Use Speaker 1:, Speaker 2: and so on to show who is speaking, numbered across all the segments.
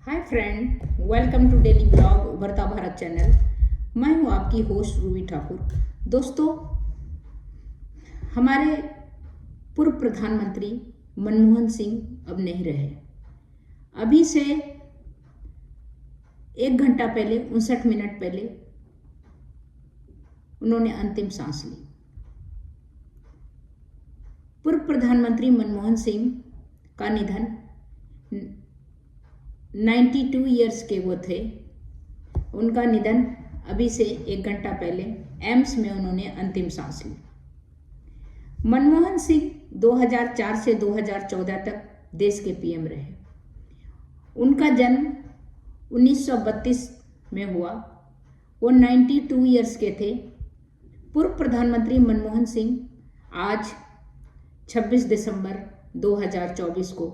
Speaker 1: Hi friend, welcome to daily blog उभरता Bharat channel. मैं हूं आपकी होस्ट रूबी ठाकुर। दोस्तों, हमारे पूर्व प्रधानमंत्री मनमोहन सिंह अब नहीं रहे। अभी से 1 घंटा पहले 59 मिनट पहले उन्होंने अंतिम सांस ली। पूर्व प्रधानमंत्री मनमोहन सिंह का निधन 92 ईयर्स के वो थे। उनका निधन अभी से 1 घंटा पहले एम्स में उन्होंने अंतिम सांस ली। मनमोहन सिंह 2004 से 2014 तक देश के पीएम रहे। उनका जन्म 1932 में हुआ। वो 92 ईयर्स के थे। पूर्व प्रधानमंत्री मनमोहन सिंह आज 26 दिसंबर 2024 को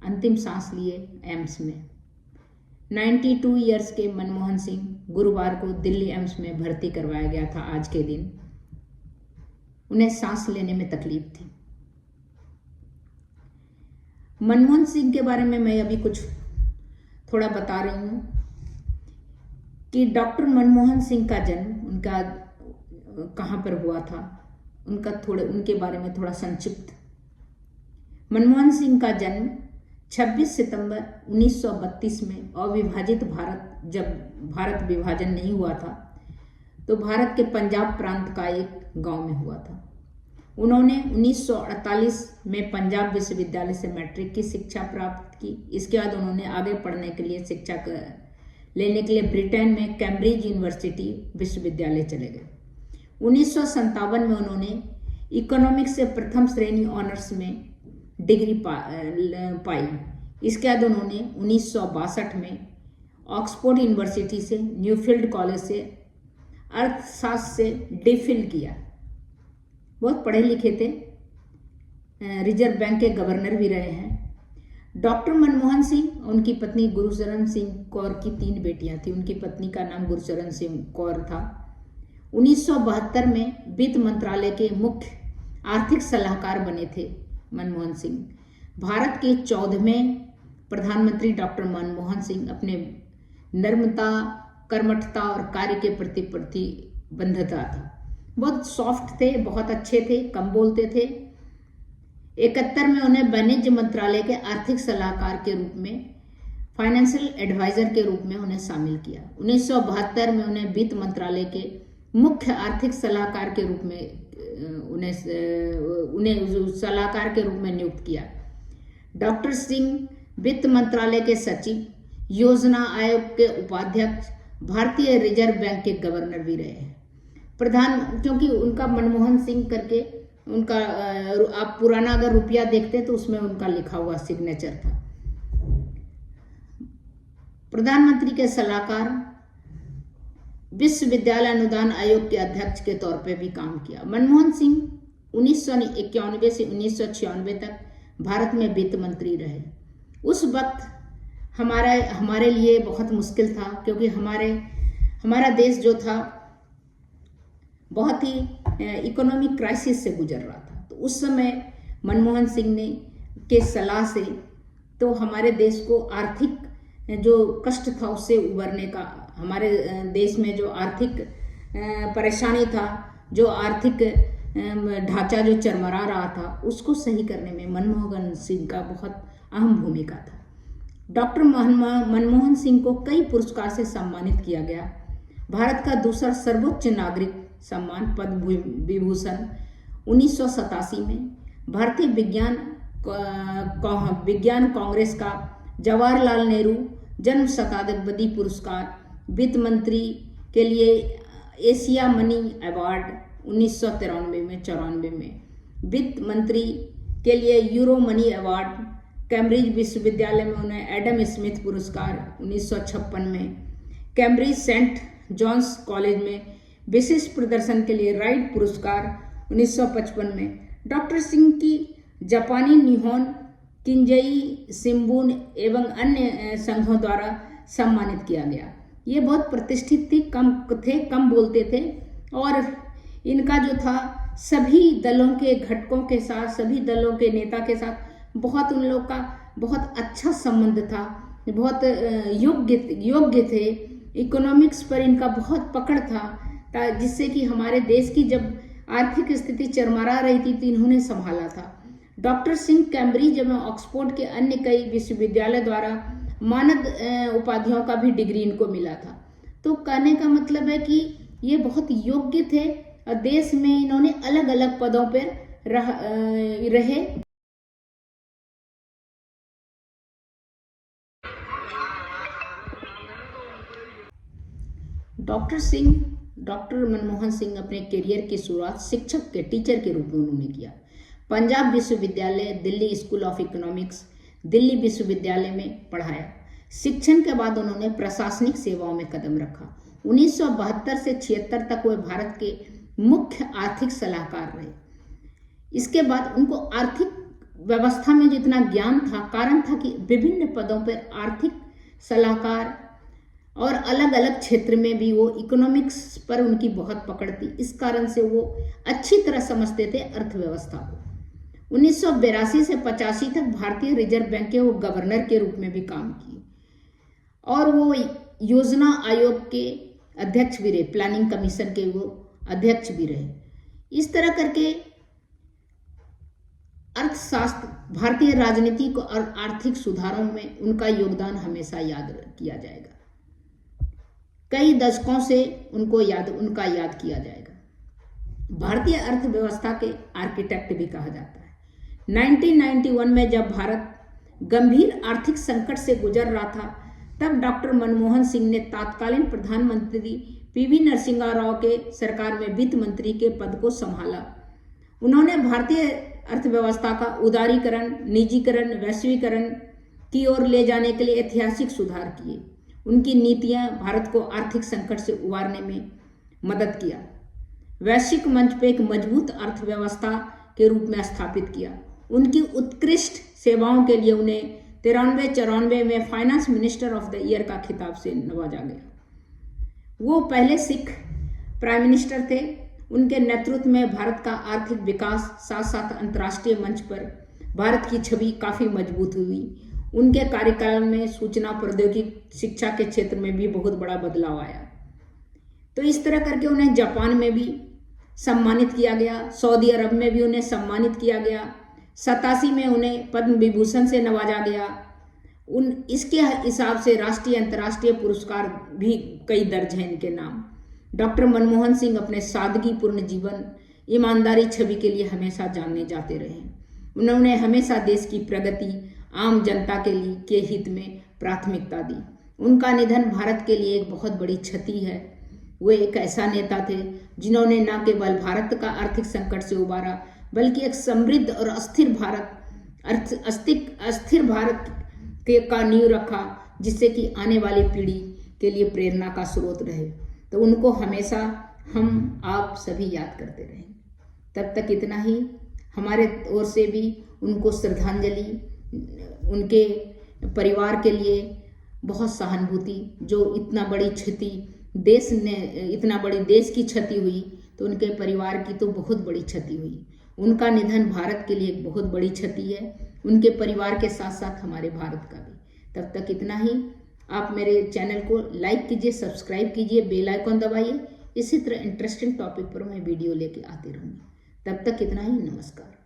Speaker 1: अंतिम सांस लिए एम्स में। 92 ईयर्स के मनमोहन सिंह गुरुवार को दिल्ली एम्स में भर्ती करवाया गया था। आज के दिन उन्हें सांस लेने में तकलीफ थी। मनमोहन सिंह के बारे में मैं अभी कुछ थोड़ा बता रही हूँ कि डॉक्टर मनमोहन सिंह का जन्म उनका कहाँ पर हुआ था, उनके बारे में थोड़ा संक्षिप्त। मनमोहन सिंह का जन्म 26 सितंबर 1932 में अविभाजित भारत, जब भारत विभाजन नहीं हुआ था तो भारत के पंजाब प्रांत का एक गांव में हुआ था। उन्होंने 1948 में पंजाब विश्वविद्यालय से मैट्रिक की शिक्षा प्राप्त की। इसके बाद उन्होंने आगे पढ़ने के लिए शिक्षा लेने के लिए ब्रिटेन में कैम्ब्रिज यूनिवर्सिटी विश्वविद्यालय चले गए। 1957 में उन्होंने इकोनॉमिक्स से प्रथम श्रेणी ऑनर्स में डिग्री पाई। इसके बाद उन्होंने 1962 में ऑक्सफोर्ड यूनिवर्सिटी से न्यूफील्ड कॉलेज से अर्थशास्त्र से डिफिल किया। बहुत पढ़े लिखे थे। रिजर्व बैंक के गवर्नर भी रहे हैं। डॉक्टर मनमोहन सिंह, उनकी पत्नी गुरचरण सिंह कौर की 3 बेटियां थी। उनकी पत्नी का नाम गुरचरण सिंह कौर था। 1972 में वित्त मंत्रालय के मुख्य आर्थिक सलाहकार बने थे मनमोहन सिंह। भारत के 14वें प्रधानमंत्री डॉक्टर मनमोहन सिंह अपने नम्रता, कर्मठता और कार्य के प्रति प्रतिबद्धता था। बहुत सॉफ्ट थे, बहुत अच्छे थे, कम बोलते थे। 71 में उन्हें वाणिज्य मंत्रालय के आर्थिक सलाहकार के रूप में, फाइनेंशियल एडवाइजर के रूप में उन्हें शामिल किया। 1972 में उन्हें वित्त मंत्रालय के मुख्य आर्थिक सलाहकार के रूप में उन्हें सलाहकार के रूप में नियुक्त किया। डॉक्टर सिंह वित्त मंत्रालय के सचिव, योजना आयोग के उपाध्यक्ष, भारतीय रिजर्व बैंक के गवर्नर भी रहे हैं। क्योंकि उनका मनमोहन सिंह करके उनका आप पुराना अगर रुपया देखते तो उसमें उनका लिखा हुआ सिग्नेचर था। प्रधानमंत्री के सलाहकार, विश्वविद्यालय अनुदान आयोग के अध्यक्ष के तौर पे भी काम किया। मनमोहन सिंह 1991 से 1996 तक भारत में वित्त मंत्री रहे। उस वक्त हमारे लिए बहुत मुश्किल था, क्योंकि हमारा देश जो था बहुत ही इकोनॉमिक क्राइसिस से गुजर रहा था। तो उस समय मनमोहन सिंह के सलाह से तो हमारे देश को आर्थिक जो कष्ट था उससे उबरने का, हमारे देश में जो आर्थिक परेशानी था, जो आर्थिक ढांचा जो चरमरा रहा था, उसको सही करने में मनमोहन सिंह का बहुत अहम भूमिका था। डॉक्टर मनमोहन सिंह को कई पुरस्कार से सम्मानित किया गया। भारत का दूसरा सर्वोच्च नागरिक सम्मान पद्म विभूषण 1987 में, भारतीय विज्ञान कांग्रेस का जवाहरलाल नेहरू जन्म शताब्दी पुरस्कार, वित्त मंत्री के लिए एशिया मनी अवार्ड 1993 में, वित्त मंत्री के लिए यूरो मनी अवार्ड, कैम्ब्रिज विश्वविद्यालय में उन्हें एडम स्मिथ पुरस्कार 1956 में, कैम्ब्रिज सेंट जॉन्स कॉलेज में विशिष्ट प्रदर्शन के लिए राइट पुरस्कार 1955 में। डॉक्टर सिंह की जापानी निहोन किंजई शिंबुन एवं अन्य संघों द्वारा सम्मानित किया गया। ये बहुत प्रतिष्ठित थे, कम बोलते थे, और इनका जो था सभी दलों के घटकों के साथ, सभी दलों के नेता के साथ बहुत उन लोग का बहुत अच्छा संबंध था, बहुत योग्य थे। इकोनॉमिक्स पर इनका बहुत पकड़ था, जिससे कि हमारे देश की जब आर्थिक स्थिति चरमरा रही थी तो इन्होंने संभाला था। डॉक्टर सिंह कैम्ब्रिज एवं ऑक्सफोर्ड के अन्य कई विश्वविद्यालय द्वारा मानद उपाधियों का भी डिग्री इनको मिला था। तो कहने का मतलब है कि ये बहुत योग्य थे और देश में इन्होंने अलग अलग पदों पर रहे। डॉक्टर मनमोहन सिंह अपने करियर की शुरुआत शिक्षक के टीचर के रूप में उन्होंने किया। पंजाब विश्वविद्यालय, Delhi school of economics, Delhi विश्वविद्यालय में पढ़ाया। शिक्षण के बाद उन्होंने प्रशासनिक सेवाओं में कदम रखा। 1972 से 76 तक वे भारत के मुख्य आर्थिक सलाहकार रहे। इसके बाद उनको आर्थिक व्यवस्था में जितना ज्ञान था, कारण था कि विभिन्न पदों पर आर्थिक सलाहकार और अलग अलग क्षेत्र में भी वो इकोनॉमिक्स पर उनकी बहुत पकड़ थी। इस कारण से वो अच्छी तरह समझते थे अर्थव्यवस्था को। 1982 से 85 तक भारतीय रिजर्व बैंक के वो गवर्नर के रूप में भी काम किए और वो योजना आयोग के अध्यक्ष भी रहे, प्लानिंग कमीशन के वो अध्यक्ष भी रहे। इस तरह करके अर्थशास्त्र, भारतीय राजनीति को और आर्थिक सुधारों में उनका योगदान हमेशा याद किया जाएगा। कई दशकों से उनका याद किया जाएगा। भारतीय अर्थव्यवस्था के आर्किटेक्ट भी कहा जाता है। 1991 में जब भारत गंभीर आर्थिक संकट से गुजर रहा था, तब डॉक्टर मनमोहन सिंह ने तत्कालीन प्रधानमंत्री पीवी नरसिम्हा राव के सरकार में वित्त मंत्री के पद को संभाला। उन्होंने भारतीय अर्थव्यवस्था का उदारीकरण, निजीकरण, वैश्वीकरण की ओर ले जाने के लिए ऐतिहासिक सुधार किए। उनकी नीतियां भारत को आर्थिक संकट से उबारने में मदद किया। वैश्विक मंच पर एक मजबूत अर्थव्यवस्था के रूप में स्थापित किया। उनकी उत्कृष्ट सेवाओं के लिए उन्हें 93-94 में finance minister of the year का खिताब से नवाजा गया। वो पहले सिख प्राइम मिनिस्टर थे। उनके नेतृत्व में भारत का आर्थिक विकास, साथ साथ अंतर्राष्ट्रीय मंच पर भारत की छवि काफ़ी मजबूत हुई। उनके कार्यकाल में सूचना प्रौद्योगिकी, शिक्षा के क्षेत्र में भी बहुत बड़ा बदलाव आया। तो इस तरह करके उन्हें जापान में भी सम्मानित किया गया, सऊदी अरब में भी उन्हें सम्मानित किया गया, 87 में उन्हें पद्म विभूषण से नवाजा गया। इसके हिसाब से राष्ट्रीय अंतर्राष्ट्रीय पुरस्कार भी कई दर्ज हैं इनके नाम। डॉक्टर मनमोहन सिंह अपने सादगीपूर्ण जीवन, ईमानदारी छवि के लिए हमेशा जाने जाते रहे। उन्होंने हमेशा देश की प्रगति, आम जनता के हित में प्राथमिकता दी। उनका निधन भारत के लिए एक बहुत बड़ी क्षति है। वे एक ऐसा नेता थे जिन्होंने न केवल भारत का आर्थिक संकट से उबारा, बल्कि एक समृद्ध और अस्थिर भारत का नींव रखा, जिससे कि आने वाली पीढ़ी के लिए प्रेरणा का स्रोत रहे। तो उनको हमेशा हम आप सभी याद करते रहें। तब तक इतना ही। हमारे ओर से भी उनको श्रद्धांजलि, उनके परिवार के लिए बहुत सहानुभूति। जो इतना बड़ी क्षति इतना बड़ी देश की क्षति हुई, तो उनके परिवार की तो बहुत बड़ी क्षति हुई। उनका निधन भारत के लिए एक बहुत बड़ी क्षति है, उनके परिवार के साथ साथ हमारे भारत का भी। तब तक इतना ही। आप मेरे चैनल को लाइक कीजिए, सब्सक्राइब कीजिए, बेल आइकॉन दबाइए। इसी तरह इंटरेस्टिंग टॉपिक पर मैं वीडियो लेके आती रहूँगी। तब तक इतना ही। नमस्कार।